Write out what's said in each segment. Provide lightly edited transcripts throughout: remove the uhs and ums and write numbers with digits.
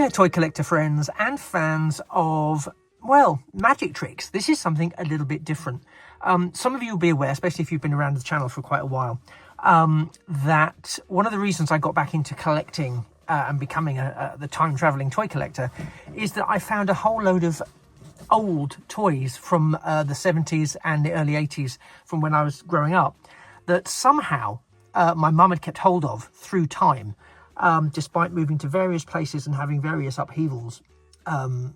Hi toy collector friends and fans of, well, magic tricks. This is something a little bit different. Some of you will be aware, especially if you've been around the channel for quite a while, that one of the reasons I got back into collecting and becoming the time-traveling toy collector is that I found a whole load of old toys from the 70s and the early 80s from when I was growing up that somehow my mum had kept hold of through time, despite moving to various places and having various upheavals over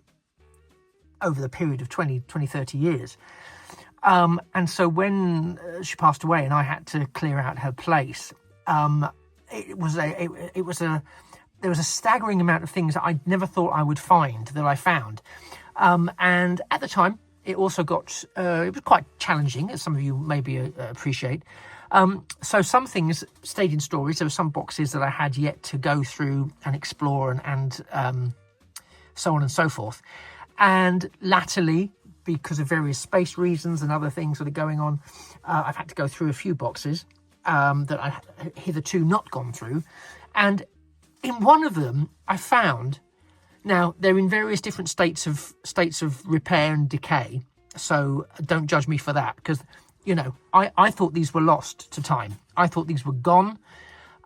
the period of 20, 30 years. And so when she passed away and I had to clear out her place, there was a staggering amount of things that I never thought I would find that I found. And at the time, it also got, it was quite challenging, as some of you maybe appreciate. So some things stayed in storage. There were some boxes that I had yet to go through and explore and so on and so forth. And latterly, because of various space reasons and other things that are going on, I've had to go through a few boxes that I hitherto not gone through. And in one of them, I found, now they're in various different states of repair and decay. So don't judge me for that, because, you know, I thought these were lost to time. I thought these were gone.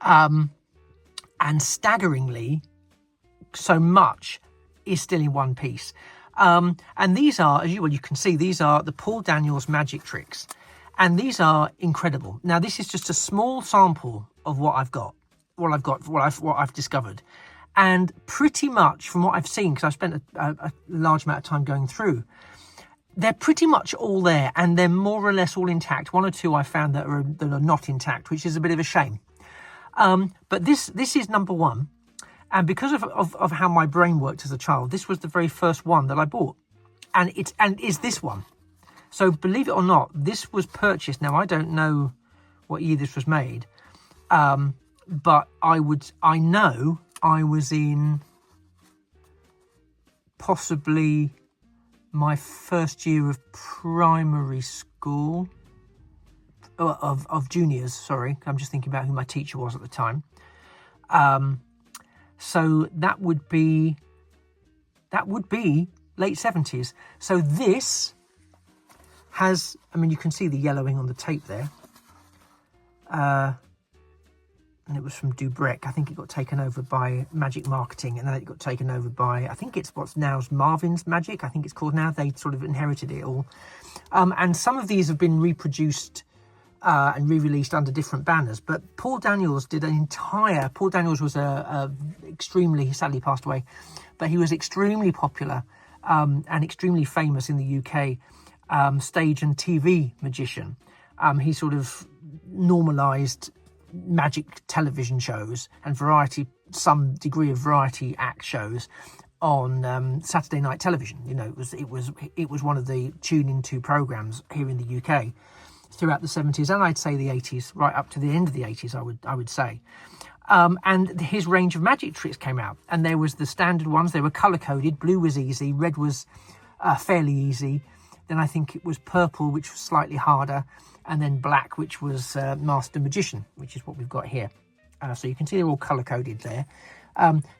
And staggeringly, so much is still in one piece. And these are, as you can see, these are the Paul Daniels magic tricks. And these are incredible. Now, this is just a small sample of what I've got, what I've discovered. And pretty much from what I've seen, because I've spent a large amount of time going through, they're pretty much all there, and they're more or less all intact. One or two I found that are not intact, which is a bit of a shame. But this is number one. And because of how my brain worked as a child, this was the very first one that I bought. And is this one. So believe it or not, this was purchased. Now, I don't know what year this was made. But I know I was in possibly my first year of primary school, of juniors, sorry. I'm just thinking about who my teacher was at the time. So that would be late 70s. So this has, I mean, you can see the yellowing on the tape there. And it was from Dubrek. I think it got taken over by Magic Marketing, and then it got taken over by, I think it's what's now Marvin's Magic, I think it's called now. They sort of inherited it all. And some of these have been reproduced and re-released under different banners. But Paul Daniels did Paul Daniels was he sadly passed away, but he was extremely popular and extremely famous in the UK stage and TV magician. He sort of normalised magic television shows and some degree of variety act shows on Saturday night television. You know, it was one of the tune-into programs here in the UK throughout the 70s, and I'd say the 80s, right up to the end of the 80s, I would say. And his range of magic tricks came out, and there was the standard ones. They were color-coded. Blue was easy, red was fairly easy. Then I think it was purple, which was slightly harder, and then black, which was Master Magician, which is what we've got here. So you can see they're all color-coded there.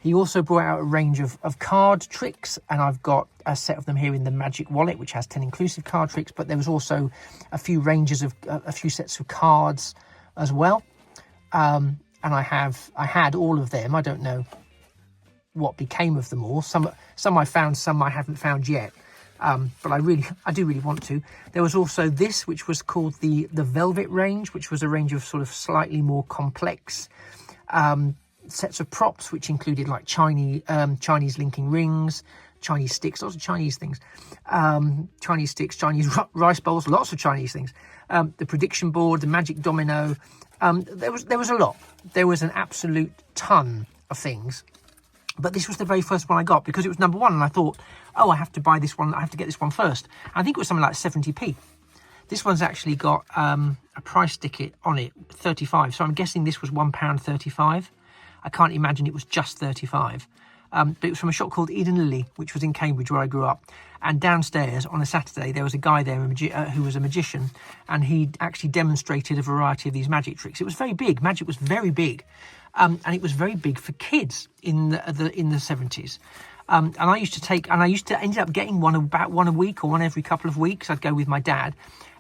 He also brought out a range of card tricks, and I've got a set of them here in the Magic Wallet, which has 10 inclusive card tricks, but there was also a few sets of cards as well. And I had all of them. I don't know what became of them all. Some I found, some I haven't found yet. But I do really want to. There was also this, which was called the Velvet range, which was a range of sort of slightly more complex sets of props, which included like Chinese linking rings, Chinese sticks, lots of Chinese things, Chinese sticks, Chinese rice bowls, lots of Chinese things, the prediction board, the magic domino. There was a lot. There was an absolute ton of things. But this was the very first one I got because it was number one, and I thought, oh, I have to buy this one. I have to get this one first. I think it was something like 70p. This one's actually got a price ticket on it, 35. So I'm guessing this was £1.35. I can't imagine it was just 35. But it was from a shop called Eden Lily, which was in Cambridge, where I grew up. And downstairs on a Saturday, there was a guy there who was a magician, and he actually demonstrated a variety of these magic tricks. It was very big. Magic was very big, and it was very big for kids in the 70s. And I used to ended up getting about one a week or one every couple of weeks. I'd go with my dad,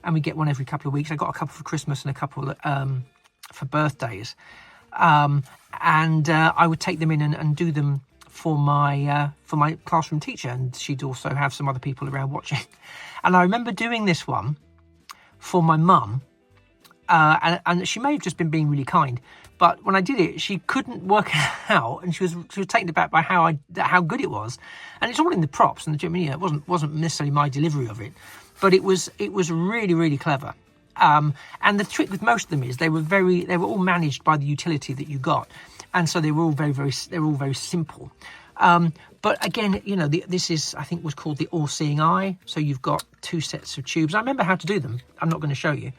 and we'd get one every couple of weeks. I got a couple for Christmas and a couple for birthdays. And I would take them in and do them for my classroom teacher, and she'd also have some other people around watching. And I remember doing this one for my mum, and she may have just been being really kind, but when I did it, she couldn't work it out, and she was taken aback by how good it was. And it's all in the props and the gym. It wasn't necessarily my delivery of it, but it was really, really clever. And the trick with most of them is they were all managed by the utility that you got, and so they were all very simple. But again, this is, I think, was called the all-seeing eye. So you've got 2 sets of tubes. I remember how to do them. I'm not going to show you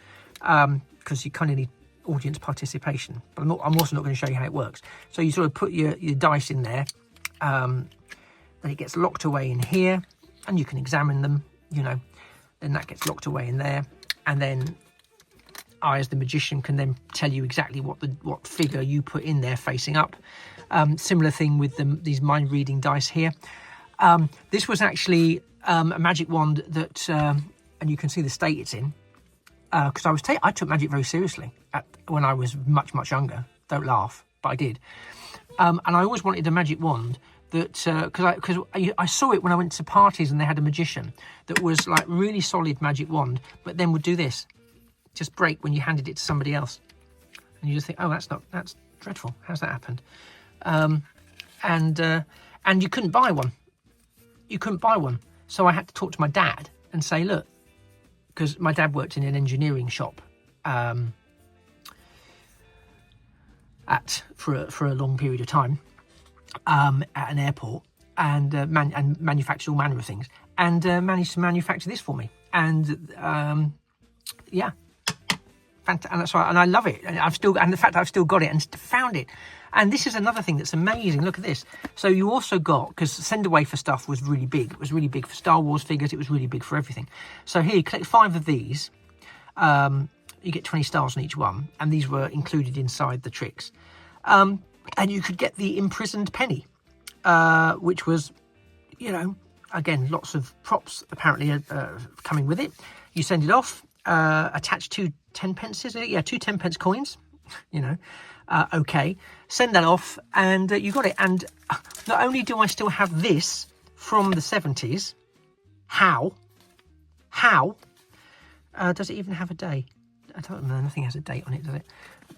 because you kind of need audience participation. But I'm also not going to show you how it works. So you sort of put your dice in there, then it gets locked away in here, and you can examine them. Then that gets locked away in there, and then I, as the magician, can then tell you exactly what figure you put in there facing up. Similar thing with these mind-reading dice here. This was actually a magic wand that, and you can see the state it's in, because I took magic very seriously when I was much, much younger. Don't laugh, but I did. And I always wanted a magic wand that, because I saw it when I went to parties and they had a magician that was like really solid magic wand, but then would do this. Just break when you handed it to somebody else, and you just think, oh, that's dreadful. How's that happened? And you couldn't buy one. So I had to talk to my dad and say, look, because my dad worked in an engineering shop for a long period of time at an airport, and manufactured all manner of things, and managed to manufacture this for me. And yeah. And that's why, and I love it. And the fact that I've still got it and found it. And this is another thing that's amazing. Look at this. So you also got, because Send Away for stuff was really big. It was really big for Star Wars figures. It was really big for everything. So here, you collect 5 of these. You get 20 stars on each one, and these were included inside the tricks. And you could get the imprisoned penny, which was, again, lots of props apparently coming with it. You send it off. Attach 2 10-pence, is it? Yeah, 2 10-pence coins, okay, send that off, and you got it. And not only do I still have this from the 70s, how does it even have a day? I don't know, nothing has a date on it, does it?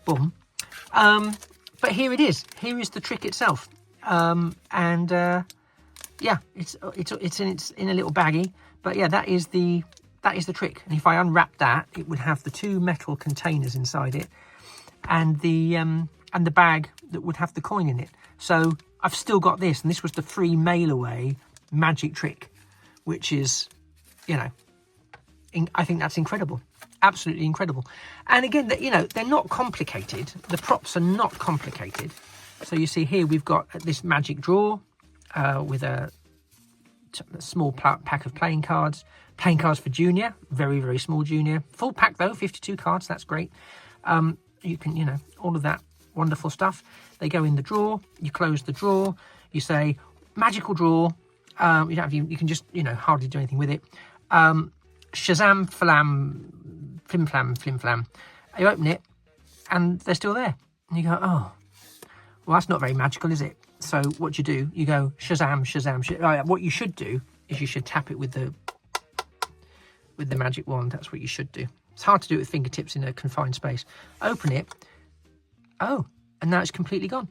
Boom. But here it is. Here is the trick itself. Yeah, it's in a little baggie, but yeah, that is the trick. And if I unwrap that, it would have the 2 metal containers inside it, and the bag that would have the coin in it. So I've still got this, and this was the free mail away magic trick, which is, I think that's incredible, absolutely incredible. And again, they're not complicated. The props are not complicated. So you see here we've got this magic drawer with a small pack of playing cards for junior, very, very small junior. Full pack though, 52 cards, that's great. You can, all of that wonderful stuff. They go in the drawer, you close the drawer, you say, magical drawer. You can just, hardly do anything with it. Shazam, flam, flim flam. You open it, and they're still there. And you go, oh, well, that's not very magical, is it? So what you do, you go, Shazam, Shazam, Shazam. What you should do is you should tap it with the magic wand. That's what you should do. It's hard to do it with fingertips in a confined space. Open it. Oh, and now it's completely gone.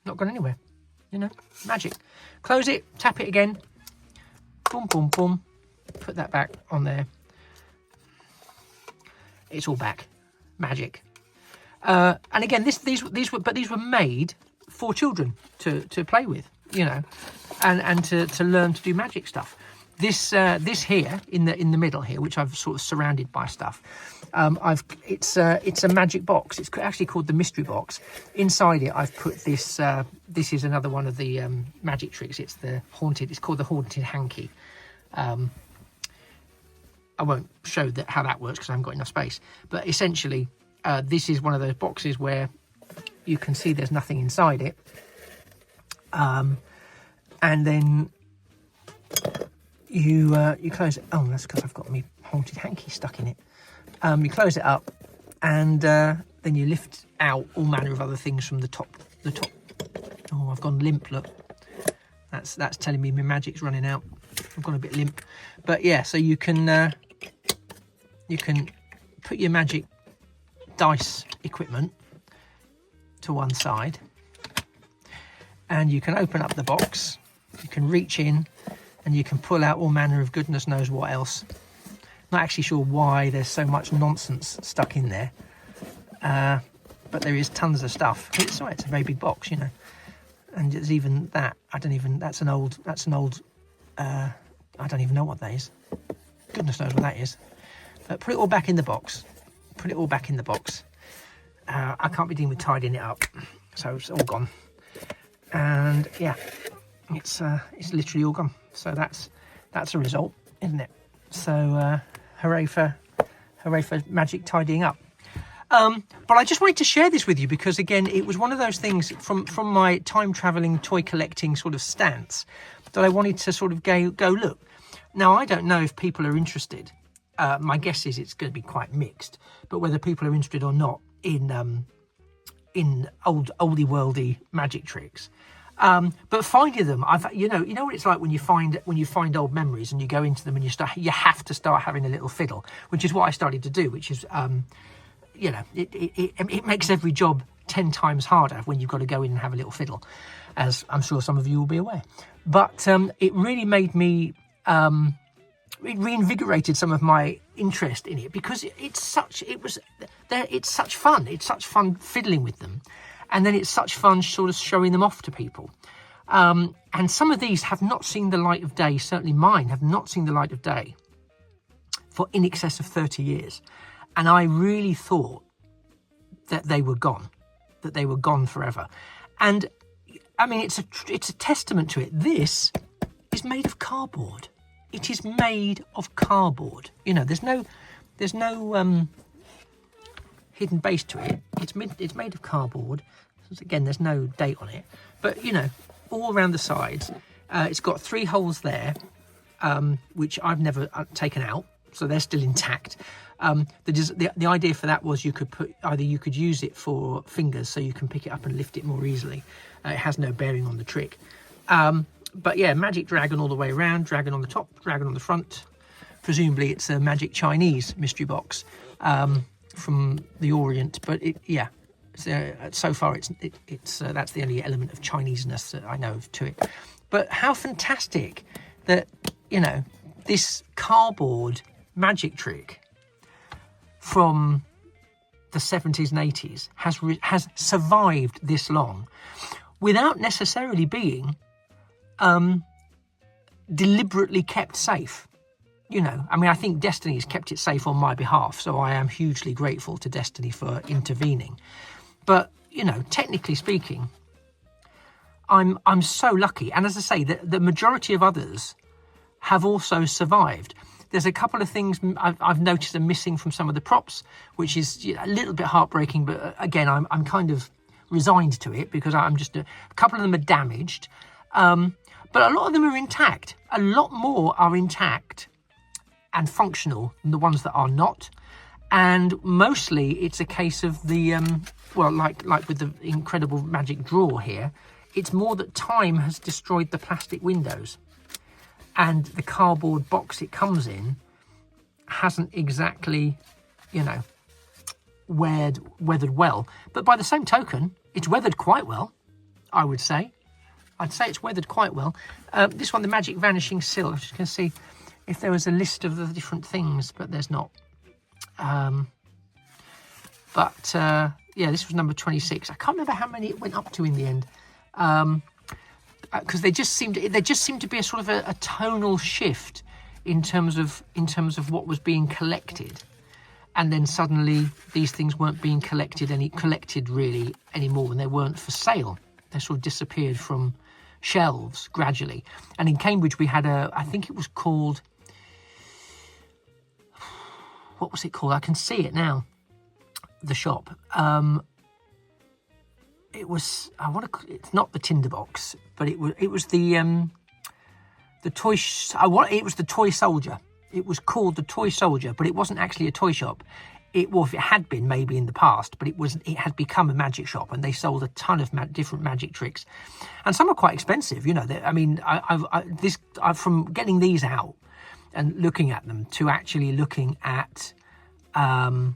Not gone anywhere. Magic. Close it, tap it again. Boom, boom, boom. Put that back on there. It's all back. Magic. And again, these were made for children to play with, and to learn to do magic stuff. this here in the middle here, which I've sort of surrounded by stuff, it's a magic box. It's actually called the mystery box. Inside it, I've put this. This is another one of the magic tricks. It's called the haunted hanky. I won't show how that works because I haven't got enough space. But essentially, this is one of those boxes where you can see there's nothing inside it, and then you close it. Oh, that's because I've got my haunted hanky stuck in it. You close it up, and then you lift out all manner of other things from the top. Oh, I've gone limp. Look, that's telling me my magic's running out. I've gone a bit limp, but yeah. So you can put your magic dice equipment to one side, and you can open up the box. You can reach in, and you can pull out all manner of goodness knows what else. Not actually sure why there's so much nonsense stuck in there, but there is tons of stuff. It's a very big box, you know, and there's even that. That's an old. I don't even know what that is. Goodness knows what that is. But put it all back in the box. I can't be dealing with tidying it up, so it's all gone. And yeah, it's literally all gone. So that's a result, isn't it? So hooray for magic tidying up. But I just wanted to share this with you because, again, it was one of those things from my time traveling toy collecting sort of stance that I wanted to sort of go look. Now, I don't know if people are interested. My guess is it's going to be quite mixed, but whether people are interested or not in oldie worldy magic tricks. But finding them, you know what it's like when you find old memories and you go into them and you have to start having a little fiddle, which is what I started to do, which is it makes every job 10 times harder when you've got to go in and have a little fiddle, as I'm sure some of you will be aware. But it really made me it reinvigorated some of my interest in it because it's such fun. It's such fun fiddling with them. And then it's such fun sort of showing them off to people. And some of these have not seen the light of day. Certainly mine have not seen the light of day for in excess of 30 years. And I really thought that they were gone forever. And I mean, it's a testament to it. This is made of cardboard. It is made of cardboard. You know, there's no hidden base to it. It's made of cardboard. Again, there's no date on it, but you know, all around the sides, it's got 3 holes there, which I've never taken out, so they're still intact. The idea for that was you could use it for fingers, so you can pick it up and lift it more easily. It has no bearing on the trick. But yeah, magic dragon all the way around, dragon on the top, dragon on the front. Presumably it's a magic Chinese mystery box from the Orient, but so far it's that's the only element of Chineseness that I know of to it. But how fantastic that, you know, this cardboard magic trick from the 70s and 80s has survived this long without necessarily being deliberately kept safe. You know, I mean, I think Destiny has kept it safe on my behalf, so I am hugely grateful to Destiny for intervening. But, you know, technically speaking, I'm so lucky. And as I say, the majority of others have also survived. There's a couple of things I've noticed are missing from some of the props, which is, you know, a little bit heartbreaking. But again, I'm kind of resigned to it because I'm just a couple of them are damaged. But a lot of them are intact. A lot more are intact and functional than the ones that are not. And mostly it's a case of the, like with the incredible magic drawer here, it's more that time has destroyed the plastic windows. And the cardboard box it comes in hasn't exactly, you know, weathered well. But by the same token, it's weathered quite well, I would say. I'd say it's weathered quite well. This one, the Magic Vanishing Sill, I'm just going to see if there was a list of the different things, but there's not. Yeah, this was number 26. I can't remember how many it went up to in the end, because there just seemed to be a sort of a tonal shift in terms of what was being collected. And then suddenly these things weren't being collected really anymore, and they weren't for sale. They sort of disappeared from shelves gradually. And in Cambridge we had I think it was called, what was it called? I can see it now, the shop. It was, it's not the Tinderbox, but it was the toy, it was the Toy Soldier. It was called the Toy Soldier, but it wasn't actually a toy shop. It had been maybe in the past, but it had become a magic shop, and they sold a ton of different magic tricks, and some are quite expensive. You know, I mean, from getting these out and looking at them to actually looking at some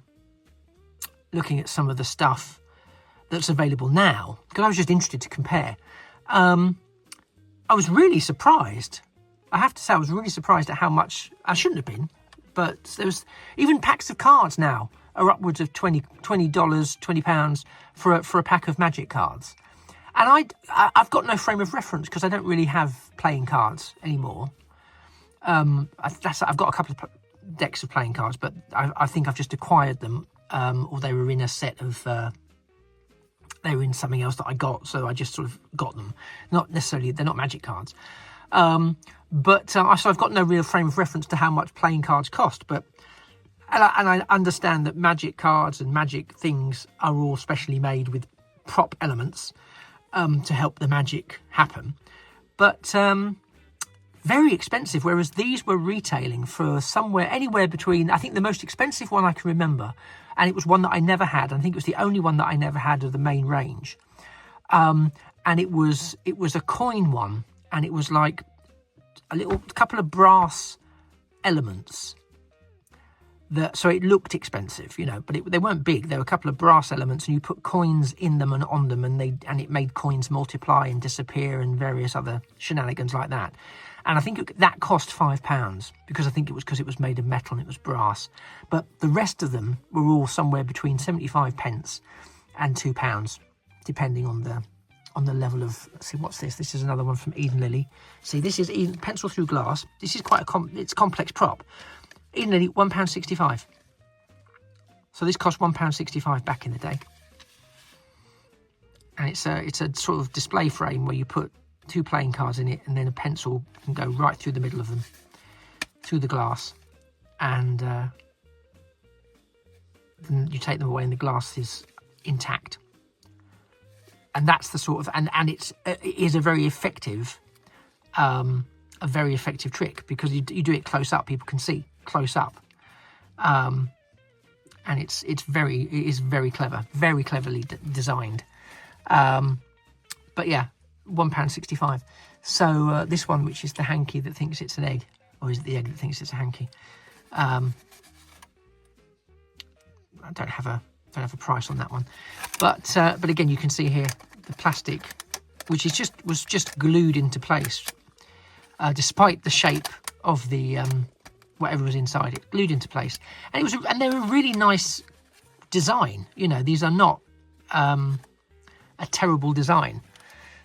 of the stuff that's available now, because I was just interested to compare. I was really surprised. I have to say, I was really surprised at how much. I shouldn't have been, but there was even packs of cards now are upwards of £20 for a pack of magic cards. And I've got no frame of reference because I don't really have playing cards anymore. I've got a couple of decks of playing cards, but I think I've just acquired them, or they were in a set of. They were in something else that I got, so I just sort of got them. Not necessarily, they're not magic cards. So I've got no real frame of reference to how much playing cards cost. And I understand that magic cards and magic things are all specially made with prop elements to help the magic happen. But very expensive, whereas these were retailing for anywhere between, I think the most expensive one I can remember, and it was one that I never had. I think it was the only one that I never had of the main range. And it was a coin one, and it was like a couple of brass elements. So it looked expensive, you know, but they weren't big. There were a couple of brass elements, and you put coins in them and on them, and it made coins multiply and disappear and various other shenanigans like that. And I think that cost £5 because it was made of metal and it was brass. But the rest of them were all somewhere between 75p and £2, depending on the level of. See, what's this? This is another one from Eden Lily. See, this is pencil through glass. This is quite it's complex prop. Eden Lily, £1.65. So this cost £1.65 back in the day. And it's a sort of display frame where you put 2 playing cards in it, and then a pencil can go right through the middle of them, through the glass, and then you take them away and the glass is intact. And that's the sort of, and it is a very effective trick, because you do it close up, people can see close up, and it is very clever, very cleverly designed. But yeah, £1.65. So this one, which is the hanky that thinks it's an egg, or is it the egg that thinks it's a hanky? I don't have a price on that one, but again, you can see here the plastic, which was just glued into place, despite the shape of the whatever was inside it, glued into place, and they were a really nice design. You know, these are not a terrible design.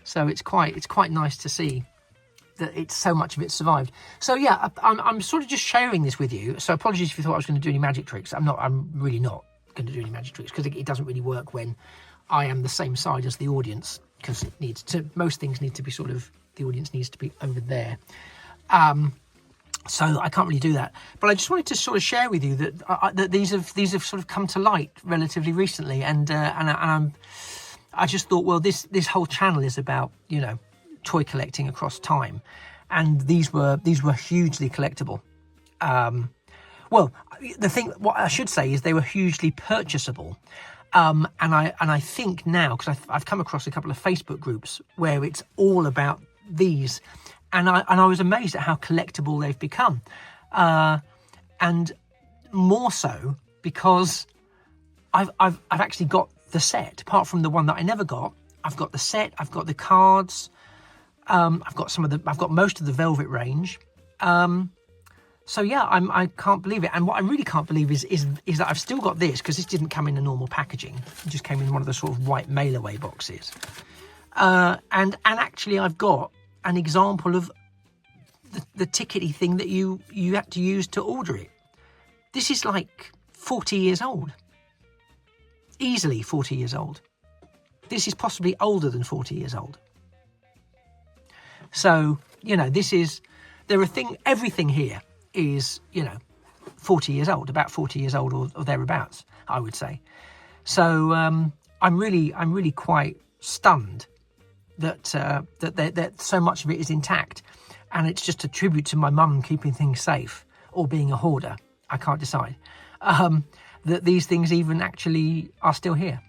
So it's quite nice to see that so much of it survived. So yeah, I'm sort of just sharing this with you. So apologies if you thought I was going to do any magic tricks. I'm really not going to do any magic tricks, because it doesn't really work when I am the same side as the audience, because most things need to be the audience needs to be over there. So I can't really do that. But I just wanted to sort of share with you that these have sort of come to light relatively recently, and I just thought, well, this whole channel is about, you know, toy collecting across time, and these were hugely collectible. What I should say is they were hugely purchasable, and I think now, because I've come across a couple of Facebook groups where it's all about these, and I was amazed at how collectible they've become, and more so because I've actually got the set. Apart from the one that I never got, I've got the set, I've got the cards, I've got most of the Velvet range. So yeah, I can't believe it. And what I really can't believe is that I've still got this, because this didn't come in a normal packaging. It just came in one of the sort of white mail-away boxes. And actually I've got an example of the tickety thing that you had to use to order it. This is like 40 years old. Easily 40 years old. This is possibly older than 40 years old. So, you know, everything here is, you know, 40 years old, about 40 years old or thereabouts, I would say. So I'm really quite stunned that so much of it is intact, and it's just a tribute to my mum keeping things safe or being a hoarder. I can't decide. That these things even actually are still here.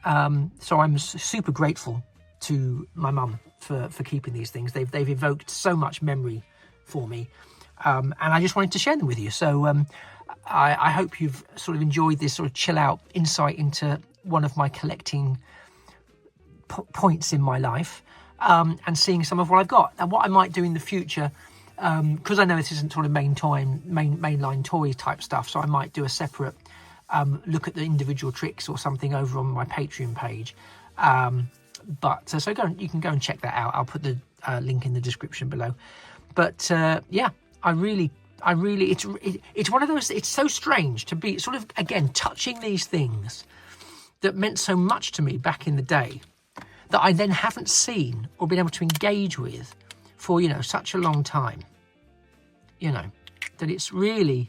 So I'm super grateful to my mum for keeping these things. They've evoked so much memory for me, and I just wanted to share them with you. So I hope you've sort of enjoyed this sort of chill out insight into one of my collecting points in my life, and seeing some of what I've got and what I might do in the future. Because I know this isn't sort of mainline toy type stuff, so I might do a separate look at the individual tricks or something over on my Patreon page. So you can go and check that out. I'll put the link in the description below. But yeah, it's one of those. It's so strange to be sort of again touching these things that meant so much to me back in the day, that I then haven't seen or been able to engage with for, you know, such a long time. You know, that it's really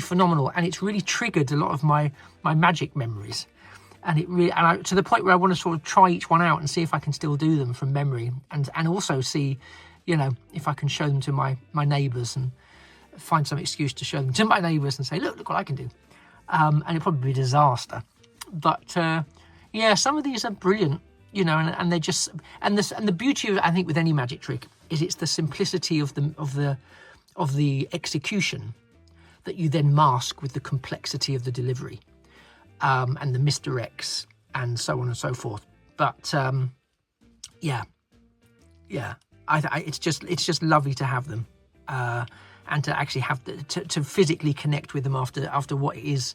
phenomenal, and it's really triggered a lot of my magic memories, and to the point where I want to sort of try each one out and see if I can still do them from memory, and also see, you know, if I can show them to my neighbours and find some excuse to show them to my neighbours and say, look what I can do. And it'd probably be a disaster, but yeah, some of these are brilliant, you know, and they're just, and the beauty of, I think, with any magic trick is it's the simplicity of the execution that you then mask with the complexity of the delivery, and the misdirects and so on and so forth. But yeah, it's just lovely to have them, and to actually have to physically connect with them after what is,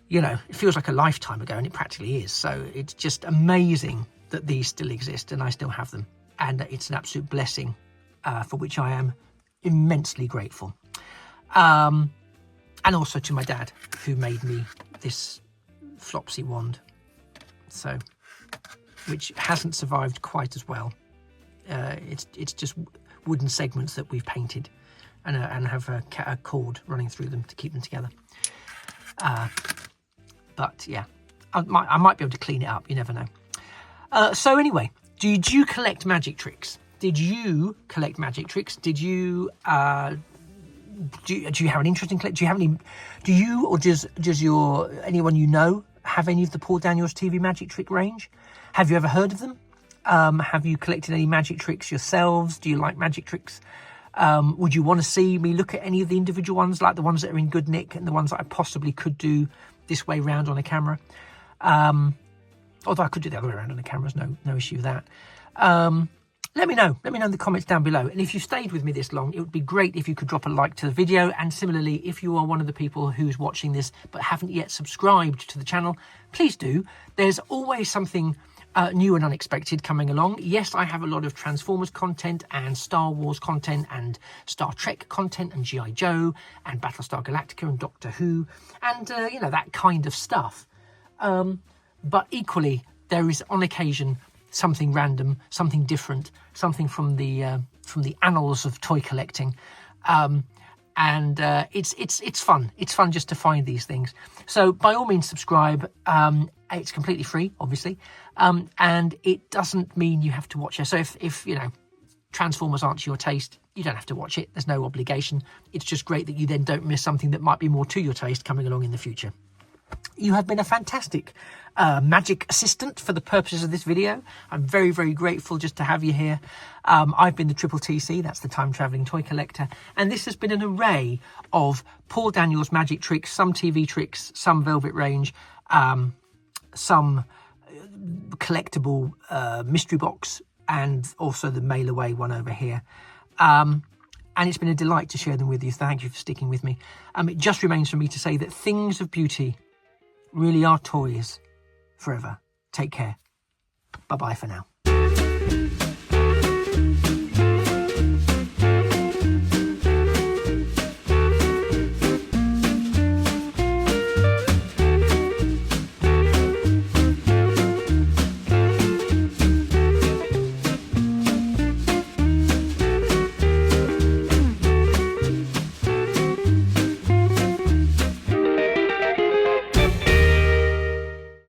you know, it feels like a lifetime ago, and it practically is. So it's just amazing that these still exist and I still have them, and it's an absolute blessing, for which I am immensely grateful. And also to my dad, who made me this Flopsy wand, so, which hasn't survived quite as well. It's just wooden segments that we've painted and have a cord running through them to keep them together. But yeah, I might be able to clean it up, you never know. So anyway, did you collect magic tricks? Did you collect magic tricks? Did you do you have an interest in collect? Do you or does anyone you know have any of the Paul Daniels TV magic trick range? Have you ever heard of them? Have you collected any magic tricks yourselves? Do you like magic tricks? Would you want to see me look at any of the individual ones, like the ones that are in good nick and the ones that I possibly could do this way round on a camera? Although I could do the other way around on the camera, no issue with that. Let me know in the comments down below. And if you stayed with me this long, it would be great if you could drop a like to the video. And similarly, if you are one of the people who's watching this but haven't yet subscribed to the channel, please do. There's always something new and unexpected coming along. Yes, I have a lot of Transformers content and Star Wars content and Star Trek content and G.I. Joe and Battlestar Galactica and Doctor Who and you know, that kind of stuff. But equally, there is on occasion something random, something different, something from the annals of toy collecting, and it's fun. It's fun just to find these things. So by all means, subscribe. It's completely free, obviously, and it doesn't mean you have to watch it. So if you know, Transformers aren't to your taste, you don't have to watch it. There's no obligation. It's just great that you then don't miss something that might be more to your taste coming along in the future. You have been a fantastic magic assistant for the purposes of this video. I'm very, very grateful just to have you here. I've been the Triple TC, that's the Time Travelling Toy Collector, and this has been an array of Paul Daniels magic tricks, some TV tricks, some Velvet Range, some collectible mystery box, and also the mail away one over here. And it's been a delight to share them with you. Thank you for sticking with me. It just remains for me to say that things of beauty really are toys forever. Take care. Bye-bye for now.